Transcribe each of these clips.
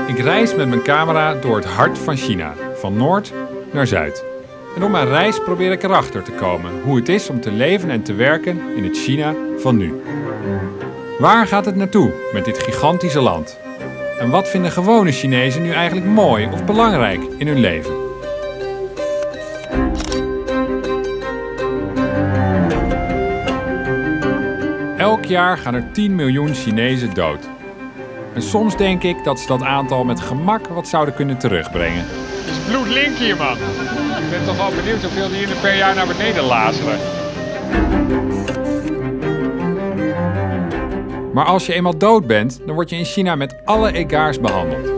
Ik reis met mijn camera door het hart van China, van noord naar zuid. En op mijn reis probeer ik erachter te komen hoe het is om te leven en te werken in het China van nu. Waar gaat het naartoe met dit gigantische land? En wat vinden gewone Chinezen nu eigenlijk mooi of belangrijk in hun leven? Elk jaar gaan er 10 miljoen Chinezen dood. En soms denk ik dat ze dat aantal met gemak wat zouden kunnen terugbrengen. Het is bloedlink hier, man. Ik ben toch wel benieuwd hoeveel die er per jaar naar beneden lazeren. Maar als je eenmaal dood bent, dan word je in China met alle egaars behandeld.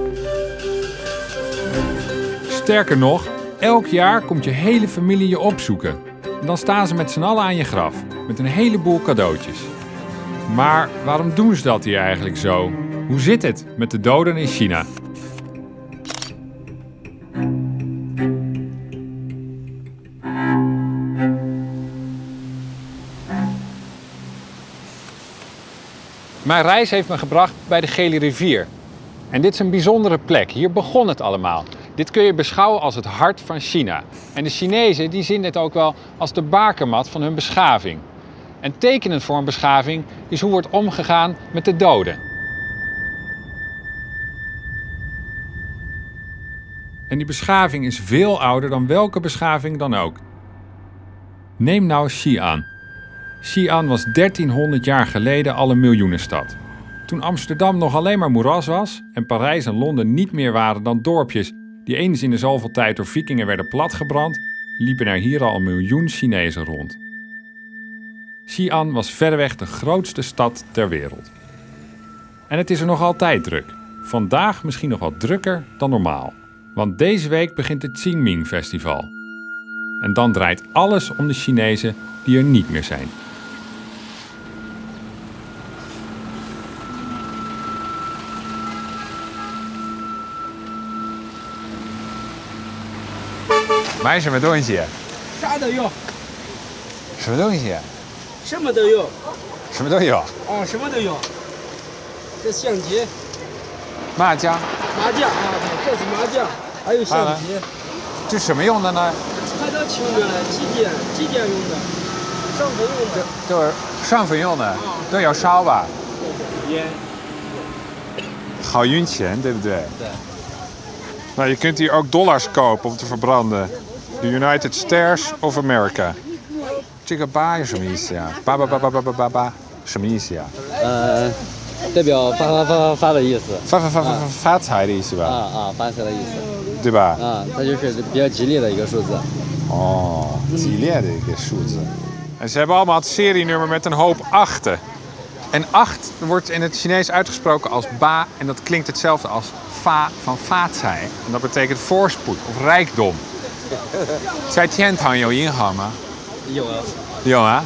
Sterker nog, elk jaar komt je hele familie je opzoeken. En dan staan ze met z'n allen aan je graf, met een heleboel cadeautjes. Maar waarom doen ze dat hier eigenlijk zo? Hoe zit het met de doden in China? Mijn reis heeft me gebracht bij de Gele Rivier. En dit is een bijzondere plek. Hier begon het allemaal. Dit kun je beschouwen als het hart van China. En de Chinezen die zien dit ook wel als de bakermat van hun beschaving. En tekenend voor een beschaving is hoe wordt omgegaan met de doden. En die beschaving is veel ouder dan welke beschaving dan ook. Neem nou Xi'an. Xi'an was 1300 jaar geleden al een miljoenenstad. Toen Amsterdam nog alleen maar moeras was en Parijs en Londen niet meer waren dan dorpjes die eens in de zoveel tijd door vikingen werden platgebrand, liepen er hier al 1 miljoen Chinezen rond. Xi'an was verreweg de grootste stad ter wereld. En het is er nog altijd druk. Vandaag misschien nog wat drukker dan normaal. Want deze week begint het Qingming Festival. En dan draait alles om de Chinezen die er niet meer zijn.买什么东西？啥都有，什么东西？什么都有什么都有。啊，什么都有。这相机、麻将，麻将啊，这是麻将，还有相机，这什么用的呢？还都清着了，几件用的，上坟用的。就是上坟用的，都要烧吧？烟。好运钱，对不对？对。Nou, je kunt hier ook dollars kopen om te verbranden. De United States of America. 这个八是什么意思呀？八八八八八八八八，什么意思呀？代表发的意思。发财的意思吧？发财的意思。对吧？它就是比较吉利的一个数字。Oh, 吉利的一个数字. En ze hebben allemaal het serienummer met een hoop achten. En 8 wordt in het Chinees uitgesproken als ba en dat klinkt hetzelfde als fa van faatcai. En dat betekent voorspoed of rijkdom. 在天堂有银行吗？有啊。有啊。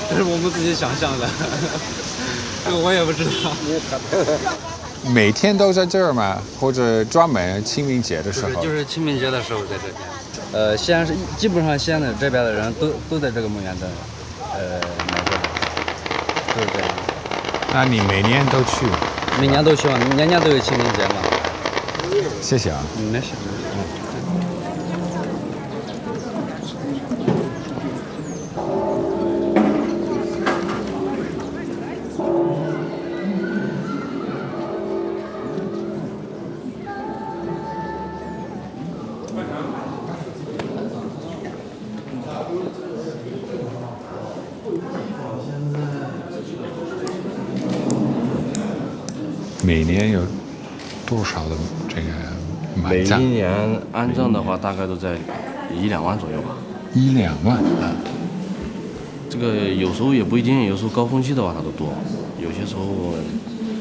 这是我们自己想象的，这个我也不知道。每天都在这儿吗？或者专门清明节的时候？就是清明节的时候在这边。西安是基本上西安的这边的人都在这个墓园的，埋着的，都是这样。那你每年都去？每年都去嘛，年年都有清明节嘛。谢谢啊。没事。每年有多少的这个埋葬？每一年安葬的话，大概都在1、2万左右吧。1、2万。这个有时候也不一定，有时候高峰期的话它都多，有些时候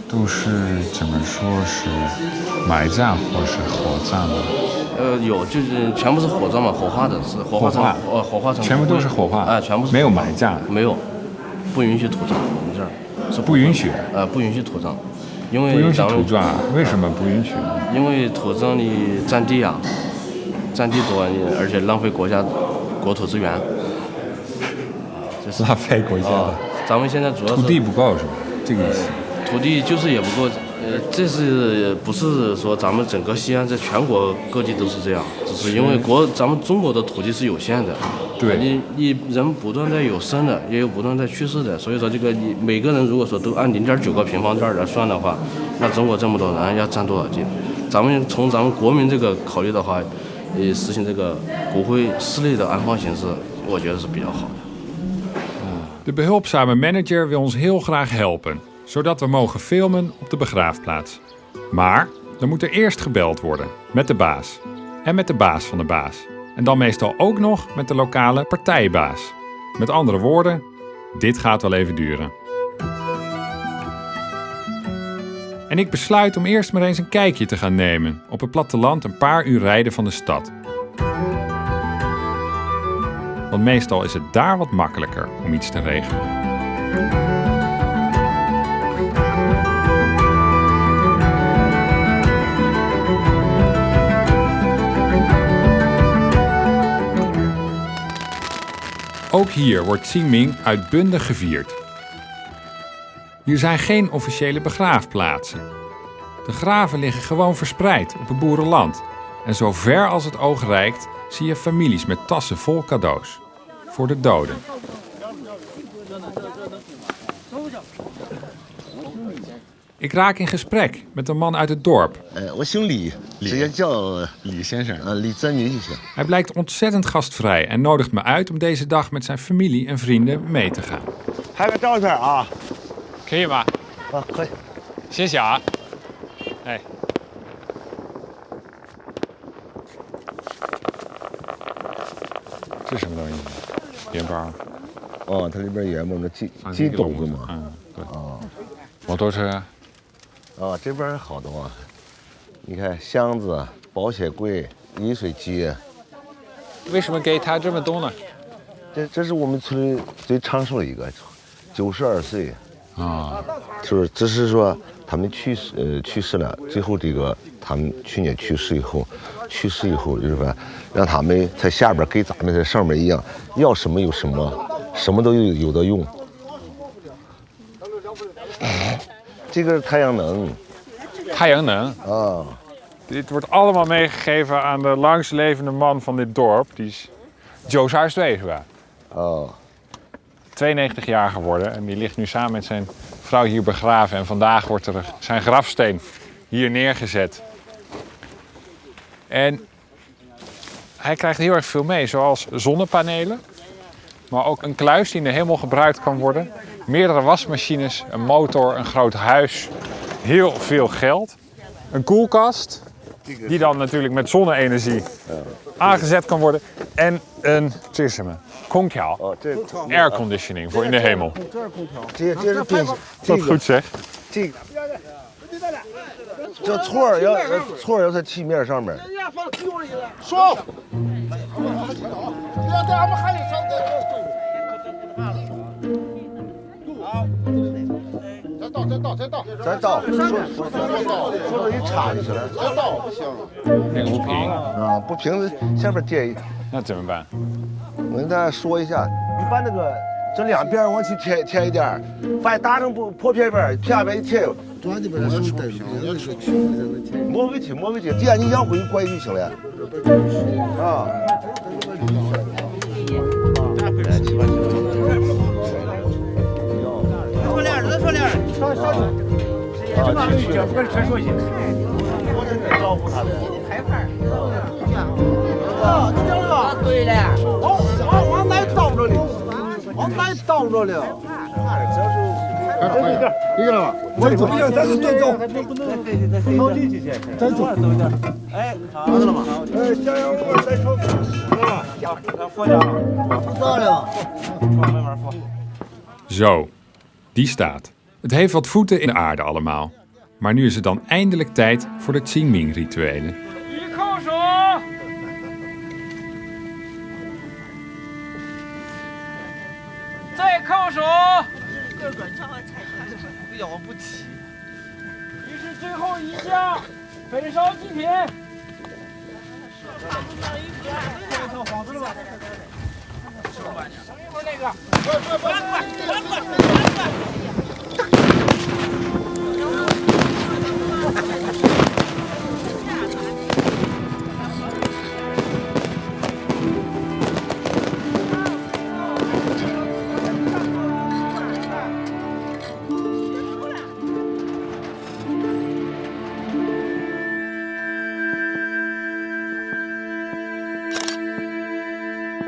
都是怎么说是埋葬或是火葬的？有就是全部是火葬嘛，火化的是火化场，火化场全部都是火化，全部是没有埋葬，没有，不允许土葬，我们这儿是不允许，不允许土葬，因为不允许土葬，为什么不允许？因为土葬你占地啊，占地多，而且浪费国土资源。浪费国家的。咱们现在主要是土地不够是吧？这个意思。土地就是也不够，这是不是说咱们整个西安在全国各地都是这样？只是因为咱们中国的土地是有限的，对，你人不断在有生的，也有不断在去世的，所以说这个你每个人如果说都按0.9个平方圈来算的话，那中国这么多人要占多少地？咱们从咱们国民这个考虑的话，实行这个骨灰室内的安放形式，我觉得是比较好的。De behulpzame manager wil ons heel graag helpen, zodat we mogen filmen op de begraafplaats. Maar dan moet er eerst gebeld worden met de baas en met de baas van de baas. En dan meestal ook nog met de lokale partijbaas. Met andere woorden, dit gaat wel even duren. En ik besluit om eerst maar eens een kijkje te gaan nemen op het platteland een paar uur rijden van de stad. Want meestal is het daar wat makkelijker om iets te regelen. Ook hier wordt Qingming uitbundig gevierd. Hier zijn geen officiële begraafplaatsen. De graven liggen gewoon verspreid op het boerenland. En zo ver als het oog reikt zie je families met tassen vol cadeaus. Voor de doden. Ik raak in gesprek met een man uit het dorp. 我姓李，直接叫李先生。李泽民就行。 Hij blijkt ontzettend gastvrij en nodigt me uit om deze dag met zijn familie en vrienden mee te gaan. 拍个照片啊！可以吗？啊，可以。谢谢啊。哎。这什么东西？元宝。哦，它里边原本的鸡斗子嘛。嗯，对。哦。摩托车。啊，这边好多，你看箱子、保险柜、饮水机。为什么给他这么多呢？这是我们村里最长寿的一个，92岁。啊。就是只是说他们去世了，最后这个他们去年去世以后就是说让他们在下边跟咱们在上面一样，要什么有什么，什么都有的用。这个是太阳能。太阳能? Ah. Dit wordt allemaal meegegeven aan de langstlevende man van dit dorp. Die is Joe Saarstwegewa. Oh. 92 jaar geworden en die ligt nu samen met zijn vrouw hier begraven. En vandaag wordt er zijn grafsteen hier neergezet. En hij krijgt heel erg veel mee, zoals zonnepanelen. Maar ook een kluis die in de hemel gebruikt kan worden. Meerdere wasmachines, een motor, een groot huis. Heel veel geld. Een koelkast, die dan natuurlijk met zonne-energie aangezet kan worden. En een Kongkjaal, airconditioning voor in de hemel. Dat is goed zeg. 这错儿要在漆面上面。说。再倒，说一插进去了。再倒不行。那个不平啊，不平下边垫一。那怎么办？我跟大家说一下，你把那个这两边往起贴一点，把打成破片边，下边一贴。端的边是带平，要是平的那贴。摸回去，底下你往回拐就行了。啊。说脸。不跟传说一下。我这是招呼他的。开牌。你这个对了。往哪倒着呢？往哪倒着了？对了吧？我走，咱是对走。好力气些，再走。哎，好了吗？想要我再抽，是吧？放下了，不到了。放慢慢放。 Zo, die staat. Het heeft wat voeten in de aarde allemaal. Maar nu is het dan eindelijk tijd voor de Qingming-rituelen.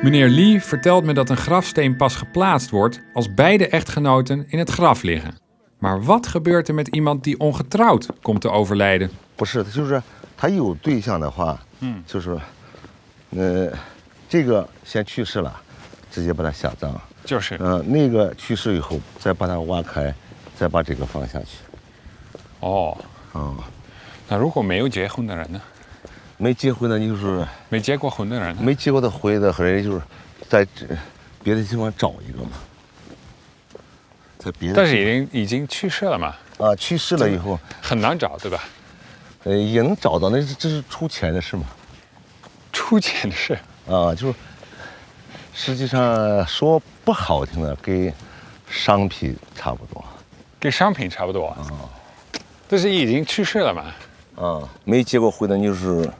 Meneer Lee vertelt me dat een grafsteen pas geplaatst wordt als beide echtgenoten in het graf liggen. Maar wat gebeurt er met iemand die ongetrouwd komt te overlijden? 不是，就是他有对象的话，就是这个先去世了，直接把它下葬，就是那个去世以后再把它挖开，再把这个放下去。哦，那如果没有结婚的人呢？没结婚的，就是没结过婚的人呢？没结过的婚的人，就是在别的地方找一个嘛，在别的。但是已经去世了嘛？啊，去世了以后很难找，对吧？也能找到，这是出钱的事嘛。出钱的事啊，就是实际上说不好听的，跟商品差不多。跟商品差不多啊。但是已经去世了嘛？啊，没结过婚的，就是，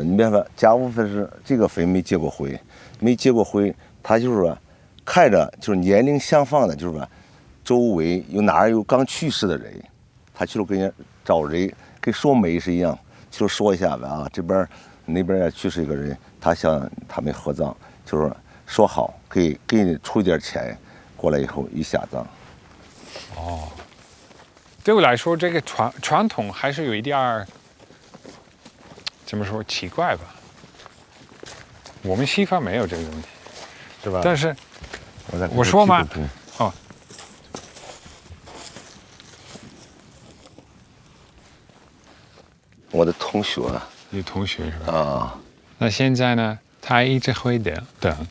你别说，家务分是这个分没结过婚，没结过婚，他就是说，看着就是年龄相仿的，就是说，周围有哪儿有刚去世的人，他去了跟人家找人，跟说媒是一样，就说一下子啊，这边那边也去世一个人，他想他们合葬，就是说好给你出一点钱，过来以后一下葬。哦。对我来说，这个传统还是有一点儿，怎么说奇怪吧？我们西方没有这个东西，是吧？但是我说嘛，哦，我的同学，你同学是吧？啊，那现在呢，他一直会等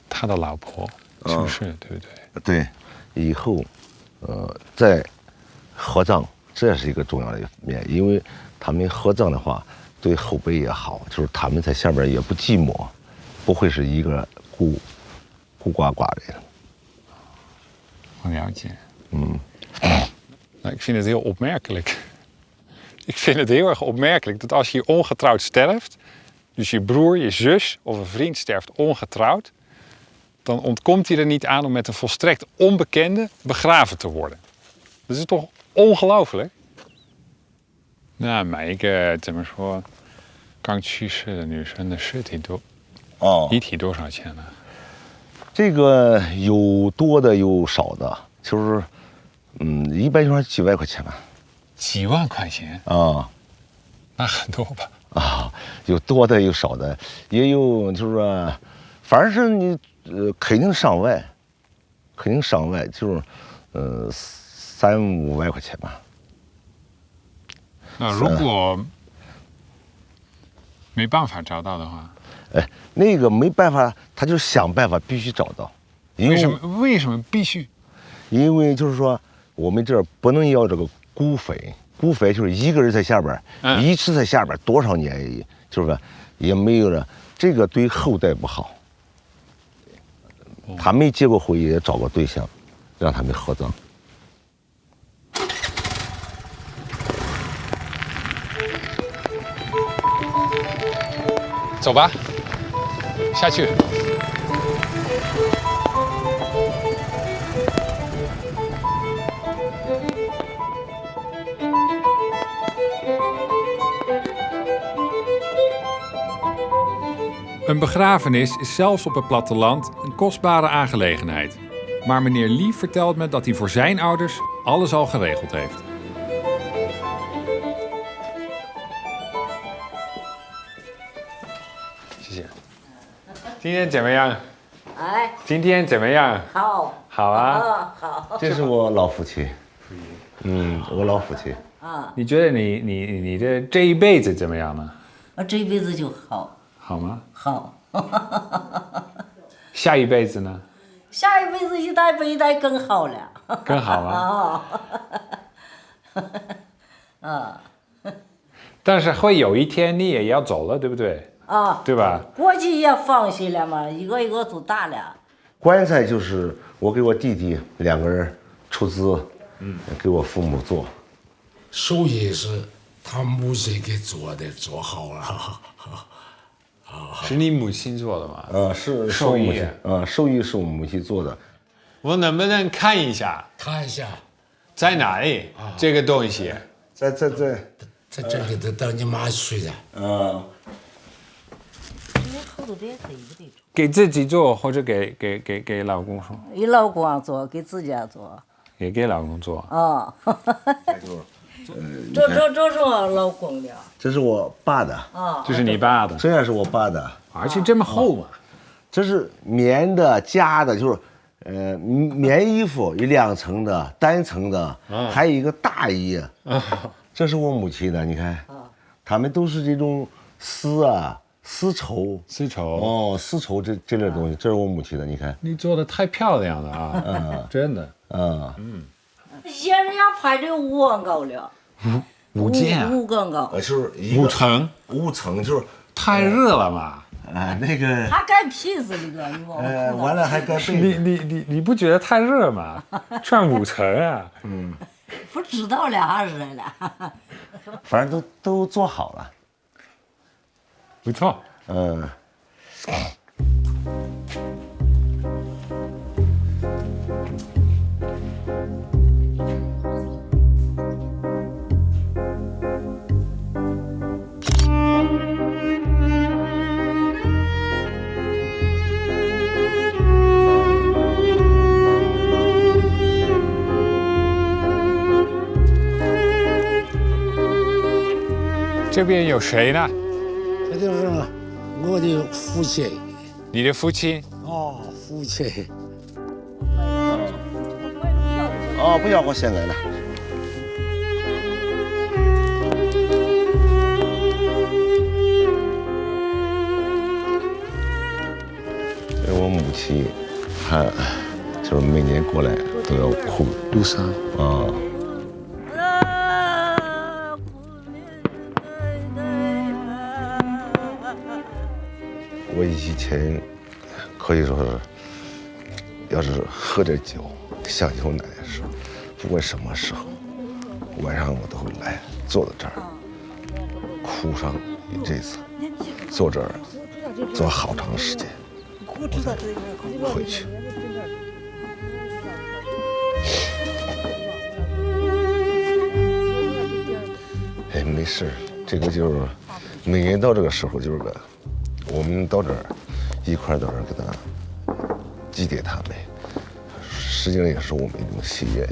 他的老婆出世，对不对？对，以后，再合葬。这是一个重要的面，因为他们合葬的话，对后辈也好，就是他们在下边也不寂寞，不会是一个孤寡的人。我了解。Nou, ik vind het heel opmerkelijk. Ik vind het heel erg opmerkelijk dat als je ongetrouwd sterft, dus je broer, je zus of een vriend sterft ongetrouwd, dan ontkomt hij er niet aan om met een volstrekt onbekende begraven te worden. Dat is toch ongelooflijk? 那买一个怎么说，刚去世的女生的尸体遗体多少钱呢？这个有多的有少的，就是，一般就是几万块钱吧。几万块钱啊？那很多吧？啊，有多的有少的，也有就是说，反正是你肯定上万，就是3、5万块钱吧。那如果没办法找到的话，那个没办法，他就想办法必须找到。为什么必须？因为就是说，我们这儿不能要这个孤坟，孤坟就是一个人在下边，一直在下边多少年，就是说也没有了，这个对后代不好。他没结过婚，也找个对象，让他们合葬。走吧，下去。Een begrafenis is zelfs op het platteland een kostbare aangelegenheid. Maar meneer Lee vertelt me dat hij voor zijn ouders alles al geregeld heeft. 今天怎么样？哎，今天怎么样？好，好啊。好。这是我老父亲，我老父亲。啊，你觉得你的这一辈子怎么样呢？我这一辈子就好。好吗？好。下一辈子呢？下一辈子一代比一代更好了。更好吗？啊。但是会有一天你也要走了，对不对？啊，对吧？过去也放弃了嘛，一个一个都大了，棺材就是我给我弟弟2个人出资，给我父母做。手艺是他母亲给做的，做好了。是你母亲做的吗？是手艺手艺是我母亲做的。我能不能看一下？看一下，在哪里？这个东西在在这里头等你妈去的。给自己做，或者给老公说？给老公做，给自家做。也给老公做。啊。这是我老公的。这是我爸的。啊。这是你爸的。这样是我爸的，而且这么厚嘛。这是棉的夹的，就是棉衣服有2层的单层的，还有一个大衣。这是我母亲的，你看，他们都是这种丝绸丝绸这类东西，这是我母亲的，你看。你做的太漂亮了啊！真的。现在人家拍的5万高了。5件。 5更高。就是5层。5层就是太热了嘛。那个。还盖被子那个，你往完了还盖被子。你不觉得太热吗？穿5层啊。不知道了，还热了。反正都做好了。不错。这边有谁呢？这就是我的父亲。你的父亲？父亲。不要，我先来了。我母亲，她就是每年过来都要哭，路上我以前可以说是，要是喝点酒，想起我奶奶的时候，不管什么时候，晚上我都会来坐在这儿，哭上一阵子，坐这儿坐好长时间，回去。没事，这个就是每年到这个时候就是个。我们到这儿一块到这儿给他祭奠他们，实际上也是我们一种喜悦。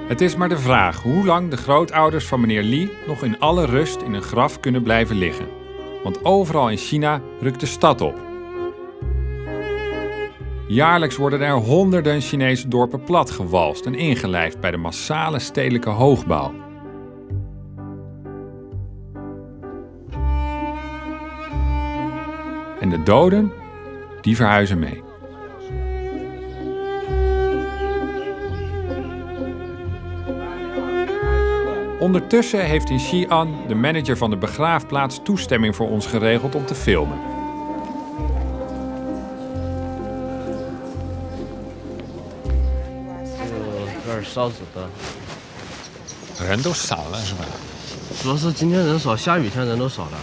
Het is maar de vraag hoe lang de grootouders van meneer Li nog in alle rust in een graf kunnen blijven liggen. Want overal in China rukt de stad op. Jaarlijks worden er honderden Chinese dorpen platgewalst en ingelijfd bij de massale stedelijke hoogbouw. En de doden, die verhuizen mee. Ondertussen heeft in Xi'an de manager van de begraafplaats toestemming voor ons geregeld om te filmen. Ren都少了是吧？主要是今天人少，下雨天人都少了。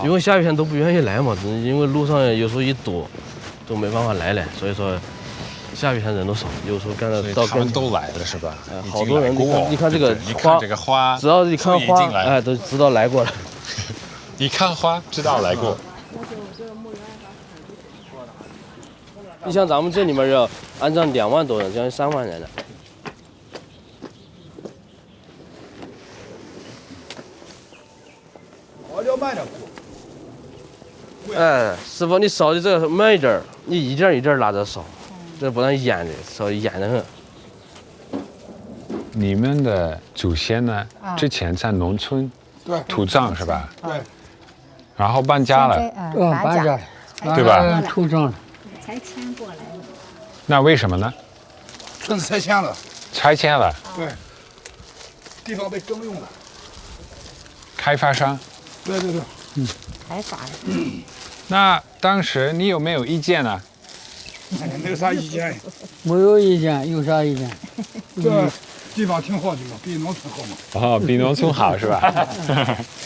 因为下雨天都不愿意来嘛，因为路上有时候一堵，都没办法来了，所以说下雨天人都少，有时候干到他们都来了是吧？好多人，你看这个你看这个花，只要一看花，哎，都知道来过了。一看花知道来过。你像咱们这里面要安葬2万多人，将近3万人了。慢点过。哎，师傅，你烧的这个慢一点，你一件一件拉着烧，这不然淹的，烧淹得很。你们的祖先呢？之前在农村土葬是吧？对。然后搬家了。搬家，对吧？土葬了。才迁过来的。那为什么呢？村子拆迁了。拆迁了。对。地方被征用了。开发商。对。才发的。那当时你有没有意见呢？没有啥意见，没有意见，有啥意见？这地方挺好的嘛，比农村好嘛。哦，比农村好是吧？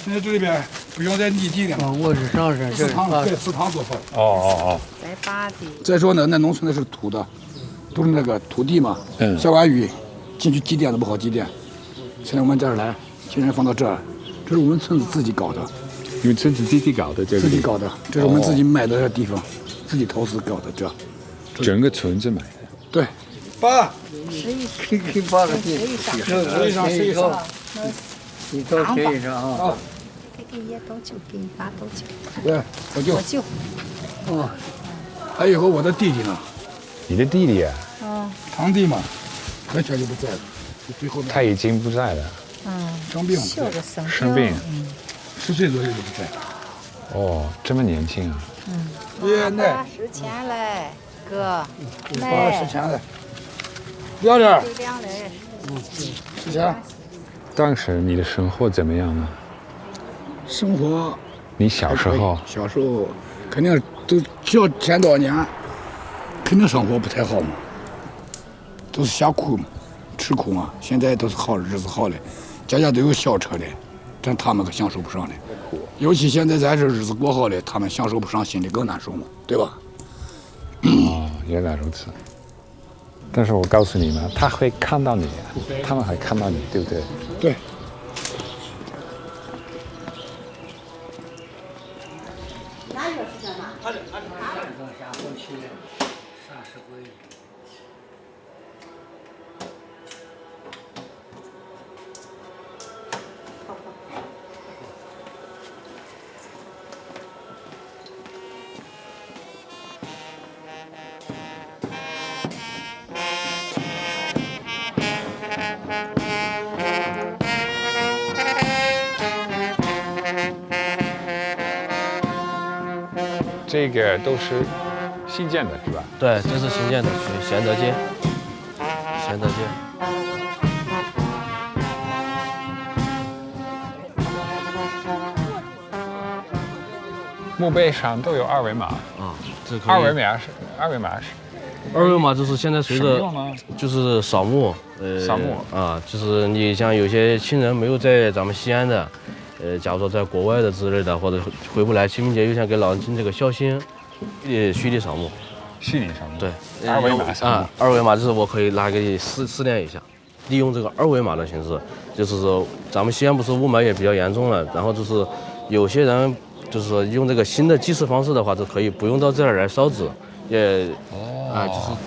现在这里边不用再犁地了嘛，我是上山，这祠堂在祠堂做好。哦，在拔的。再说呢，那农村的是土的，都是那个土地嘛。下完雨进去祭奠都不好祭奠，现在我们这儿来，亲人放到这儿，这是我们村子自己搞的，你们村子自己搞的这个？自己搞的，这是我们自己买的这地方，自己投资搞的这。整个村子买的。对，爸，可以把它给谁上谁上，你到谁上啊？给爷倒酒，给你爸倒酒。对，我就倒酒。哦，还有个我的弟弟呢，你的弟弟啊？堂弟嘛，很小就不在了，最后他已经不在了，生病小了，的生生病。 10岁左右就不在了。哦，这么年轻啊！爷奶， 10钱嘞，哥。爸10钱的，2点这两嘞。 10钱。当时你的生活怎么样呢？生活，你小时候，小时候肯定都叫前多少年，肯定生活不太好嘛，都是瞎苦嘛，吃苦嘛。现在都是好日子好了，家家都有小车了，但他们可享受不上了。尤其现在咱这日子过好了，他们享受不上，心里更难受嘛，对吧？哦，原来如此。但是我告诉你们，他会看到你，他们会看到你，对不对？对。这个都是新建的，是吧？对，这是新建的区贤德街，贤德街。墓碑上都有二维码，啊，这可以。二维码就是现在随着什么用呢？就是扫墓，扫墓啊，就是你像有些亲人没有在咱们西安的，假如说在国外的之类的，或者回不来，清明节又想给老人尽这个孝心，虚拟扫墓。虚拟扫墓。对，二维码扫墓啊，二维码就是我可以拿给你试验一下，利用这个二维码的形式，就是说咱们西安不是雾霾也比较严重了，然后就是有些人就是说用这个新的祭祀方式的话，就可以不用到这儿来烧纸，也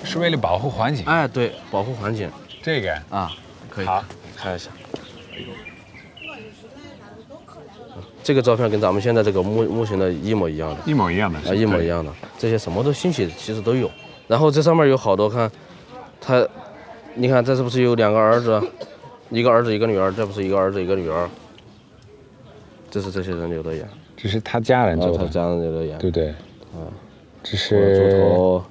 是为了保护环境。哎，对，保护环境。这个啊，可以。好，看一下。这个照片跟咱们现在这个木型的一模一样的，一模一样的啊，一模一样的，这些什么都兴起其实都有。然后这上面有好多看，你看这是不是有2个儿子，一个儿子一个女儿，这不是一个儿子一个女儿，这是这些人留的言，这是他家人做的，他家人留的言，对不对？啊，这是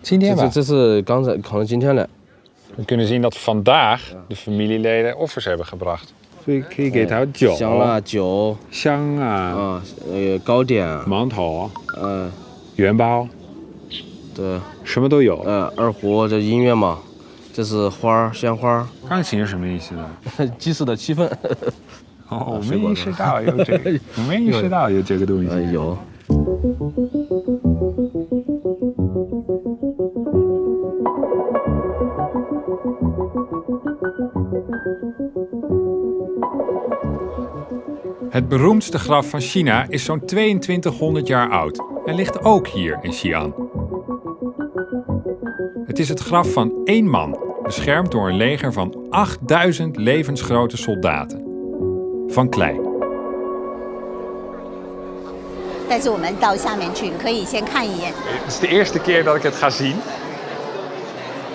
今天吧？这是刚才可能今天来。We kunnen zien dat vandaag de familieleden offers hebben gebracht. 所以可以给他酒、香啊、酒、香啊、糕点、馒头、元宝，对，什么都有。二胡这音乐嘛，这是花鲜花。钢琴是什么意思呢？祭祀的气氛。哦，我没意识到有这个，我没意识到有这个东西。有。Het beroemdste graf van China is zo'n 2200 jaar oud en ligt ook hier in Xi'an. Het is het graf van 1 man, beschermd door een leger van 8000 levensgrote soldaten. Van klei. 带着我们到下面去，可以先看一眼。 Het is de eerste keer dat ik het ga zien.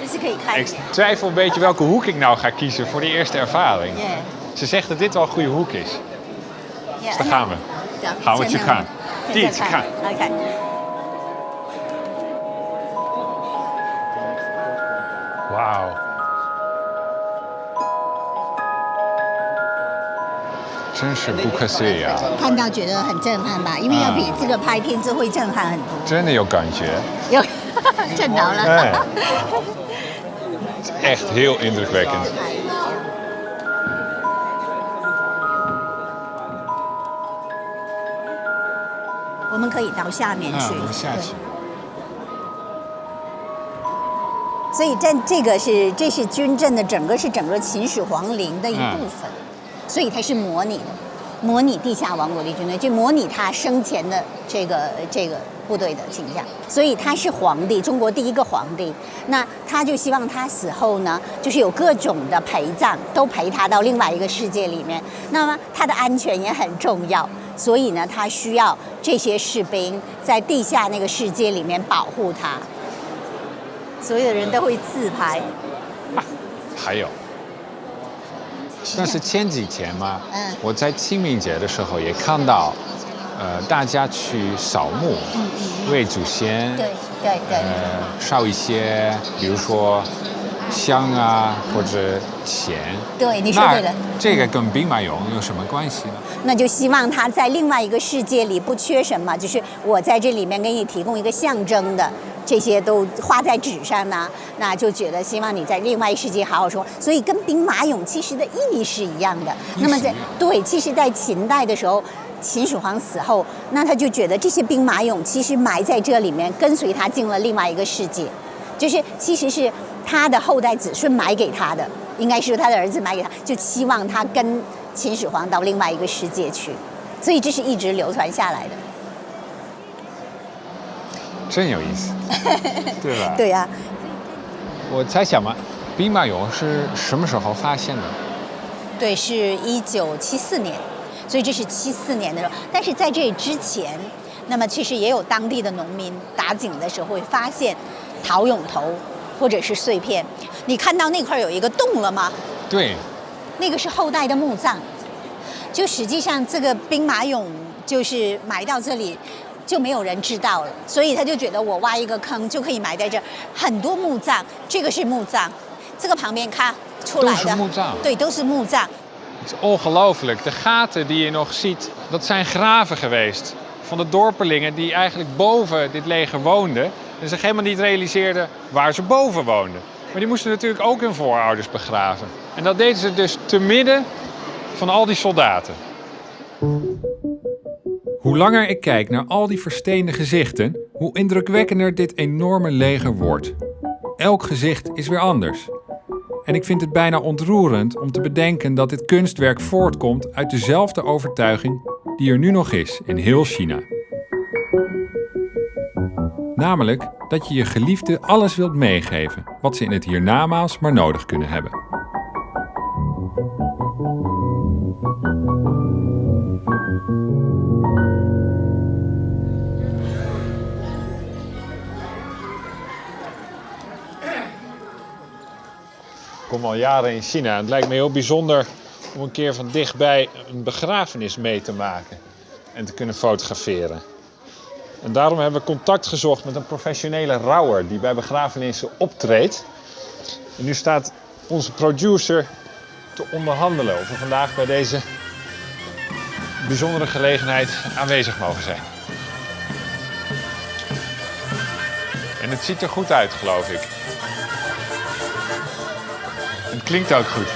这是可以看一 Ik 眼。 twijfel een beetje welke hoek ik nou ga kiezen voor die eerste ervaring. Yeah. Ze zegt dat dit wel een goede hoek is. Dus daar gaan we. 好，我去看，第一次看。 OK。哇哦！真是不可思议啊！看到觉得很震撼吧？因为要比这个拍片子会震撼很多。真的有感觉。有震到了。哎，echt heel indrukwekkend. 我们可以到下面去。我们下去。所以这是军阵的整个秦始皇陵的一部分，所以它是模拟地下王国的军队，就模拟他生前的这个部队的景象。所以他是皇帝，中国第一个皇帝。那他就希望他死后呢，就是有各种的陪葬，都陪他到另外一个世界里面。那么他的安全也很重要，所以呢，他需要这些士兵在地下那个世界里面保护他。所有人都会自拍。还有，那是前几天嘛，我在清明节的时候也看到，大家去扫墓，为祖先，对，烧一些，比如说香啊或者钱。对，你说对了。这个跟兵马俑有什么关系呢？那就希望他在另外一个世界里不缺什么，就是我在这里面给你提供一个象征的。这些都画在纸上呢，那就觉得希望你在另外一世界好好说，所以跟兵马俑其实的意义是一样的。那么其实，在秦代的时候，秦始皇死后，那他就觉得这些兵马俑其实埋在这里面，跟随他进了另外一个世界，就是其实是他的后代子孙埋给他的，应该是他的儿子埋给他，就希望他跟秦始皇到另外一个世界去，所以这是一直流传下来的。真有意思，对吧？对呀。我在想嘛，兵马俑是什么时候发现的？对，是1974年，所以这是74年的时候。但是在这之前，那么其实也有当地的农民打井的时候会发现陶俑头或者是碎片。你看到那块有一个洞了吗？对，那个是后代的墓葬。就实际上这个兵马俑就是埋到这里。就没有人知道了，所以他就觉得我挖一个坑就可以埋在这儿。很多墓葬，这个是墓葬，这个旁边看出来的都是墓葬，对，都是墓葬。Het is ongelooflijk. De gaten die je nog ziet, dat zijn graven geweest van de dorpelingen die eigenlijk boven dit leger woonden en zich helemaal niet realiseerden waar ze boven woonden. Maar die moesten natuurlijk ook hun voorouders begraven. En dat deden ze dus te midden van al die soldaten. Hoe langer ik kijk naar al die versteende gezichten, hoe indrukwekkender dit enorme leger wordt. Elk gezicht is weer anders. En ik vind het bijna ontroerend om te bedenken dat dit kunstwerk voortkomt uit dezelfde overtuiging die er nu nog is in heel China. Namelijk dat je je geliefden alles wilt meegeven wat ze in het hiernamaals maar nodig kunnen hebben. Ik kom al jaren in China en het lijkt me heel bijzonder om een keer van dichtbij een begrafenis mee te maken en te kunnen fotograferen. En daarom hebben we contact gezocht met een professionele rouwer die bij begrafenissen optreedt. En nu staat onze producer te onderhandelen of we vandaag bij deze bijzondere gelegenheid aanwezig mogen zijn. En het ziet er goed uit, geloof ik. Het klinkt ook goed.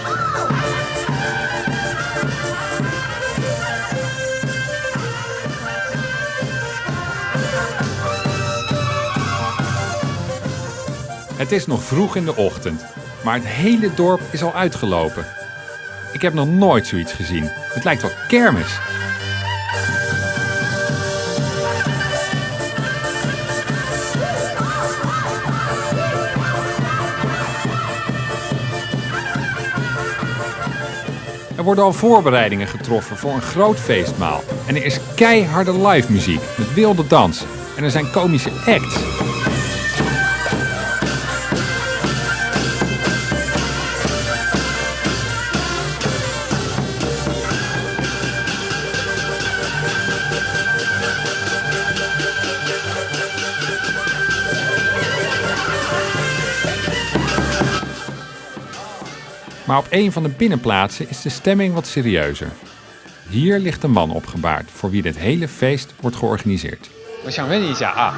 Het is nog vroeg in de ochtend, maar het hele dorp is al uitgelopen. Ik heb nog nooit zoiets gezien. Het lijkt wel kermis. Er worden al voorbereidingen getroffen voor een groot feestmaal. En er is keiharde live muziek met wilde dans. En er zijn komische acts. Maar op een van de binnenplaatsen is de stemming wat serieuzer. Hier ligt een man opgebaard voor wie dit hele feest wordt georganiseerd. 我想问一下啊，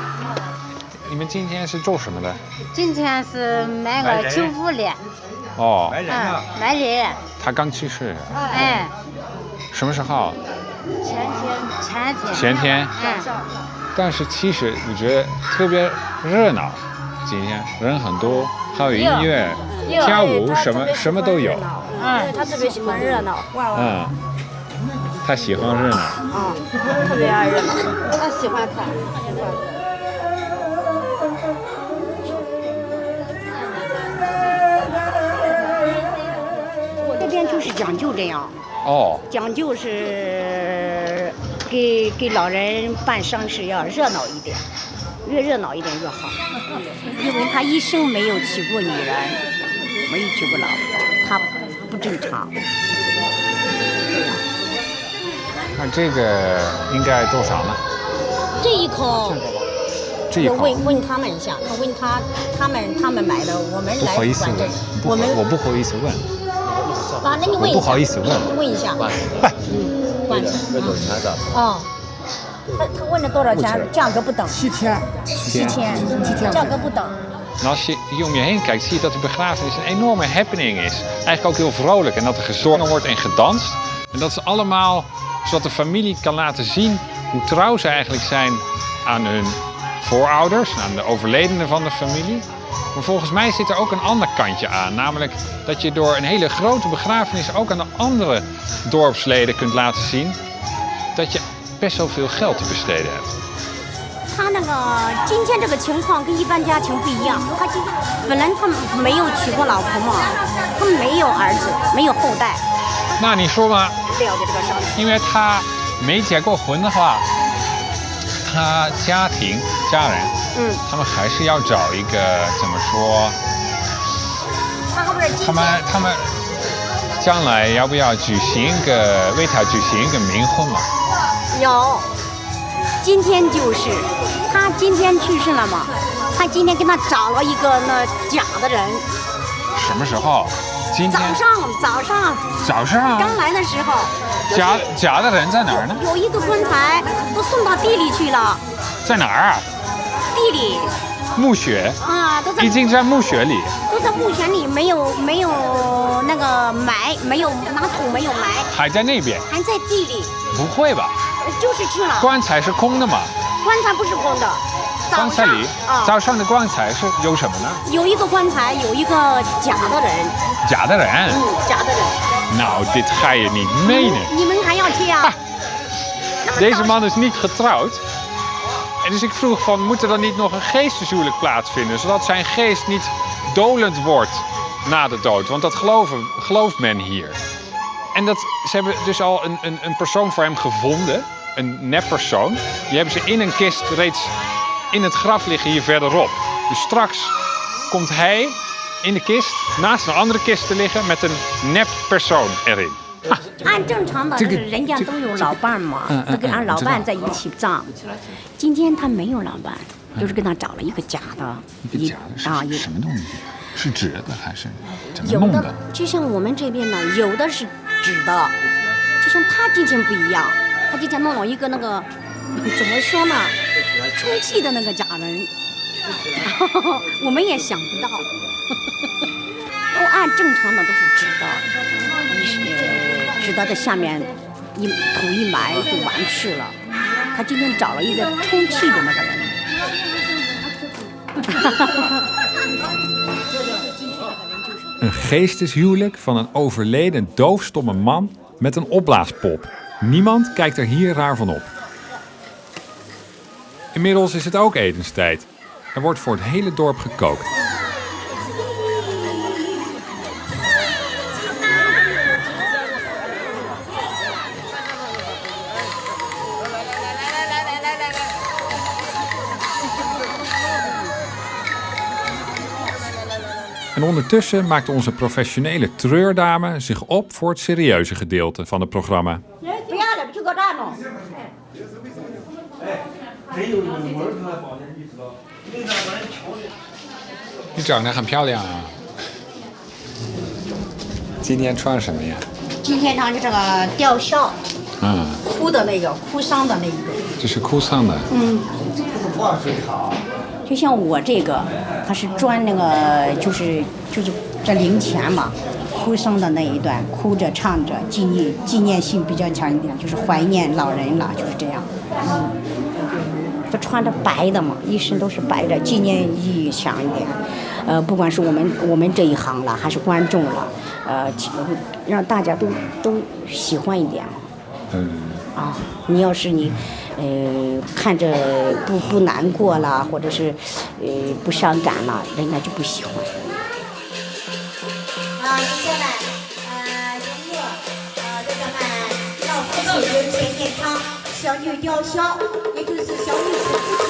你们今天是做什么的？今天是买个酒福的。哦，买人。他刚去世。哎。什么时候？前天。但是其实我觉得特别热闹，今天人很多，还有音乐、跳舞，什么都有。他特别喜欢热闹。他喜欢热闹。特别爱热闹，他喜欢看。我这边就是讲究这样。讲究是给老人办丧事要热闹一点，越热闹一点越好。因为他一生没有娶过女人，没有娶过老婆，他不正常。那这个应该多少呢？这一口，问他们一下，问他们买的，我们来管这。我不好意思问。那你问一下。不好意思问一下。罐子。多少钱的？他问了多少钱？价格不等。7000，价格不等。En als je hier om je heen kijkt, zie je dat de begrafenis een enorme happening is. Eigenlijk ook heel vrolijk. En dat er gezongen wordt en gedanst. En dat is allemaal zodat de familie kan laten zien hoe trouw ze eigenlijk zijn aan hun voorouders, aan de overledenen van de familie. Maar volgens mij zit er ook een ander kantje aan. Namelijk dat je door een hele grote begrafenis ook aan de andere dorpsleden kunt laten zien dat je best wel veel geld te besteden hebt. 他那个今天这个情况跟一般家庭不一样，他本来他没有娶过老婆嘛，他没有儿子，没有后代。那你说嘛？了解这个伤心。因为他没结过婚的话，他家人，他们还是要找一个怎么说？他们将来要不要为他举行一个冥婚嘛？有。今天就是他今天去世了嘛，他今天跟他找了一个那假的人。什么时候？今天早上刚来的时候。假的人在哪儿呢？有一个棺材都送到地里去了。在哪儿啊？地里。墓穴。都在。已经在墓穴里。都在墓穴里，没有那个埋，没有拿土，没有埋。还在那边。还在地里。不会吧？就是去了。棺材是空的嘛？棺材不是空的。棺材里，早上的棺材是有什么呢？有一个棺材，有一个假的人。假的人？假的人。Nou, dit ga je niet menen. 你们还要去啊？ Deze man is niet getrouwd. En dus ik vroeg van, moet er dan niet nog een geesteshuwelijk plaatsvinden, zodat zijn geest niet dolend wordt na de dood? Want dat gelooft men hier. En ze hebben dus al een persoon voor hem gevonden, een neppersoon. Die hebben ze in een kist reeds in het graf liggen hier verderop. Dus straks komt hij in de kist naast een andere kist te liggen met een neppersoon erin. 按正常的，人家都有老伴嘛，都跟俺老伴在一起葬。今天他没有老伴，就是跟他找了一个假的。一个假的是什么东西？是纸的还是怎么弄的？有的就像我们这边呢，有的是纸的，就像他今天不一样，他今天弄了一个那个怎么说呢，充气的那个假人，我们也想不到。都按正常的都是纸的，纸的在下面土一埋就完事了。他今天找了一个充气的那个人。Een geesteshuwelijk van een overleden doofstomme man met een opblaaspop. Niemand kijkt er hier raar van op. Inmiddels is het ook etenstijd. Er wordt voor het hele dorp gekookt. En ondertussen maakt onze professionele treurdame zich op voor het serieuze gedeelte van het programma. Je 长得很漂亮啊！今天穿什么呀？今天穿这个吊孝，嗯，哭的那个，哭丧的那一个。这是哭丧的。嗯，就像我这个，它是专那个，就是这零钱嘛，哭丧的那一段，哭着唱着，纪念性比较强一点，就是怀念老人了，就是这样。都穿着白的嘛，一身都是白的，纪念意义强一点。不管是我们这一行了，还是观众了，让大家都喜欢一点。啊，你要是你，看着不难过啦，或者是不伤感了，人家就不喜欢。接下来由这个老父亲由前演唱小女吊销，也就是小女子父亲。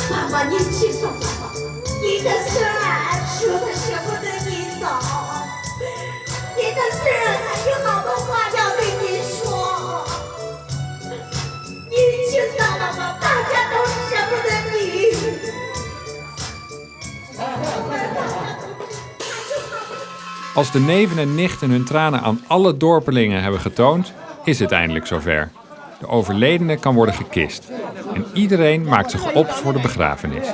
爸爸，您轻松吧，你的孙儿说他舍不得你走，你的孙儿还有好多话要对您说，您听到了吗？大家都舍不得你。Als de neven en nichten hun tranen aan alle dorpelingen hebben getoond, is het eindelijk zover. De overledene kan worden gekist. En iedereen maakt zich op voor de begrafenis.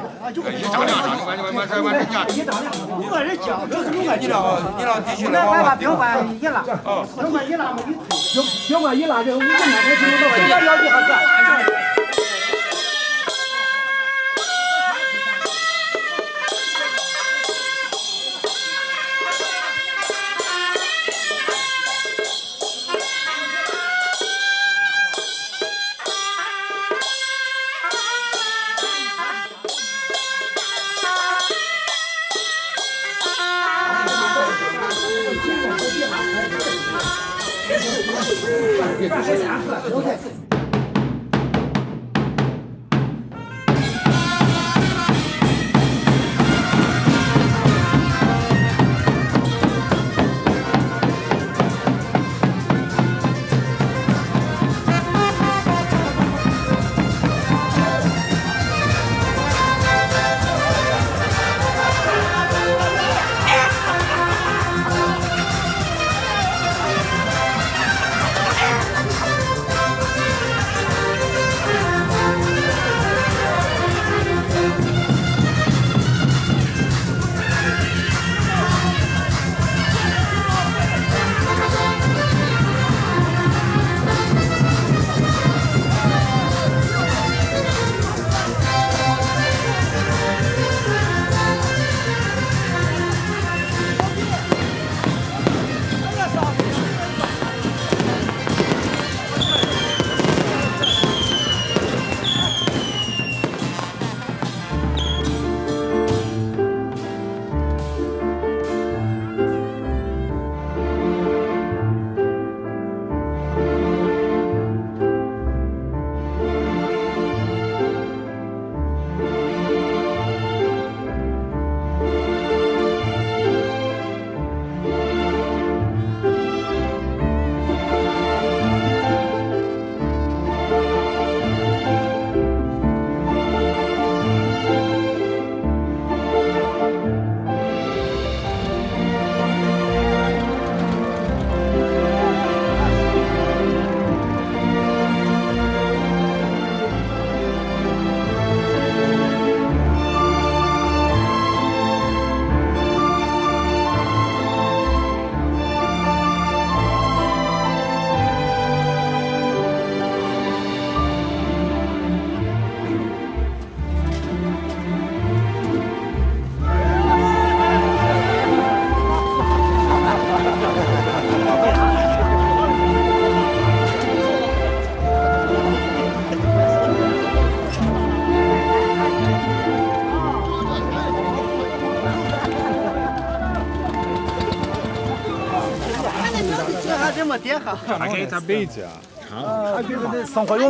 这么点好。还给他杯子啊。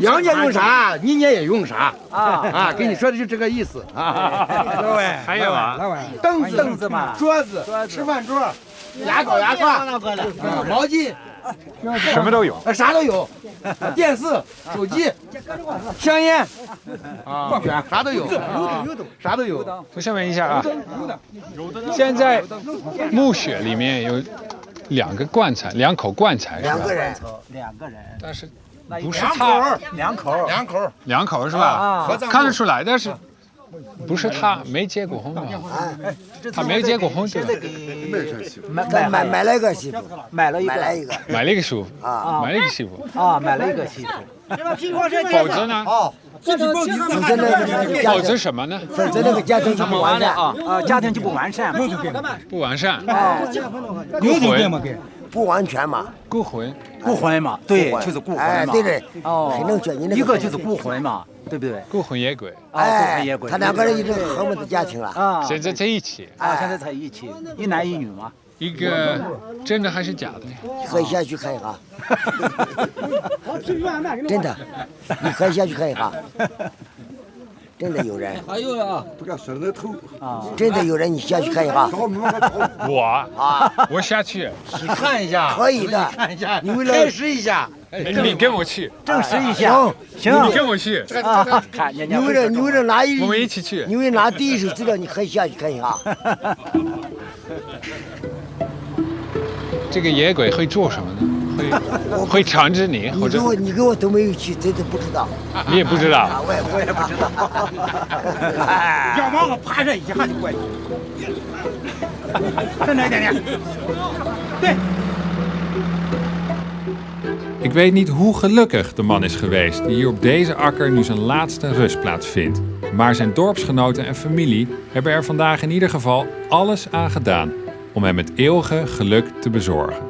杨家用啥，你家也用啥啊？跟你说的就这个意思啊。还有啊，凳子嘛，桌子，吃饭桌，牙膏、牙刷，毛巾，什么都有，啥都有，电视、手机、香烟啊，啥都有，啥都有。我想问一下啊，现在墓穴里面有2个棺材，2口棺材是吧？两个人，但是不是他，两口是吧？看得出来，但是不是他没结过婚啊？他没结过婚对吧？买了一个媳妇，买了一个媳妇买了一个媳妇啊，买了一个媳妇啊，买了一个媳妇。否则呢？否则什么呢？否则那个家庭就不完善啊，家庭就不完善，不完善。有点不完全嘛，孤魂嘛，对，就是孤魂嘛。哎，对对，哦，很能觉你那一个就是孤魂嘛，对不对？孤魂野鬼。哎，他2个人已经和睦的家庭了啊，现在在一起啊，现在在一起，一男一女嘛。一个真的还是假的？可以下去看一下。真的，你可以下去看一下。真的有人。还有啊，不敢伸着头啊！真的有人，你下去看一下。我下去，你看一下，可以的，看一下，你为了证实一下，你跟我去，证实一下，行，你跟我去，你为了拿我们一起去，你为了拿第一手资料，你可以下去看一下。这个野鬼会做什么呢？会缠着你，或者你跟我都没有去，真的不知道。你也不知道。我也不知道。要往我趴着一下就过去。再来一点点。对。Ik weet niet hoe gelukkig de man is geweest die hier op deze akker nu zijn laatste rustplaats vindt. Maar zijn dorpsgenoten en familie hebben er vandaag in ieder geval alles aan gedaan om hem het eeuwige geluk te bezorgen.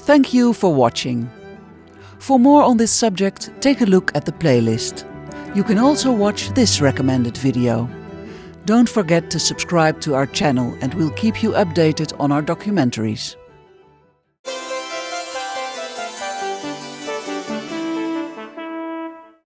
Thank you for watching. For more on this subject, take a look at the playlist. You can also watch this recommended video. Don't forget to subscribe to our channel and we'll keep you updated on our documentaries.